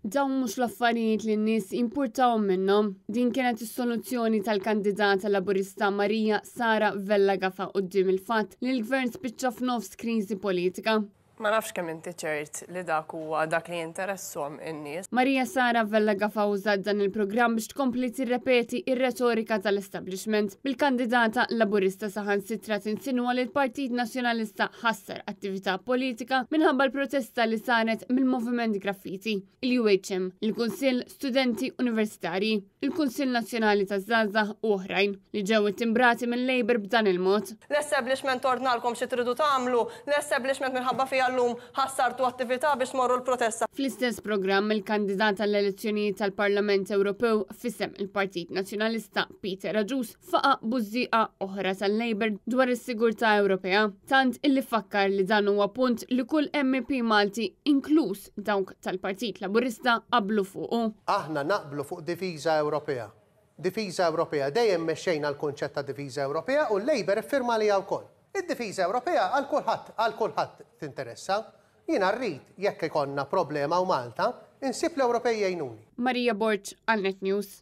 Dawn mhux l-affarijiet li n-nies jimpurtawhom minnhom. Din kienet is-soluzzjoni tal-kandidata Laburista Marija Sara Vella-Gafa quddiem il-fatt li l-gvern spiċċa f'nofs kriżi politika. Ma nafx kemm inti ċert li dak huwa dak li jinteresshom in-nies. Marija Sara Vella-Gafa użat dan il-programm biex tkompli tirrepeti ir-retorika tal-establishment. Bil-kandidata Laburista saħansitra tinsinwa li l-Partit Nazzjonalista ħassar attività politika minħabba l-protesta li saret mill-Moviment Graffiti, il-UHM, il-Kunsill Studenti Universitarji, il-Kunsill Nazzjonali taż-Żgħażagħ u oħrajn li ġew ittimbrati mill-Labor b'dan il-mod. L-establishment ordnalkom xi tridu tagħmlu, l-establishment minħabba fiha llum ħassartu attività biex morru l-protesta. Fl-istess programm il-kandidata l-elezzjonijiet tal-Parlament Ewropew fissem il-Partit Nazzjonalista Peter Raġus faqa bużieqa oħra tal-Labor dwar is-sigurtà Ewropea, tant illi fakkar li dan huwa punt li kull MP Malti inkluż dawk tal-Partit Laburista qablu fuqu. Aħna naqblu fuq diviża Ewropea. Diviża Ewropea dejjem mexxejna l-kunċett ta' diviża Ewropea u l-Labor iffirma liha wkoll. Id-difiża Ewropea għal kulħadd tinteressa. Jiena rrid jekk ikonna problema u Malta, insib l-Ewropej jgħinuni. Marija Borċ għal Net News.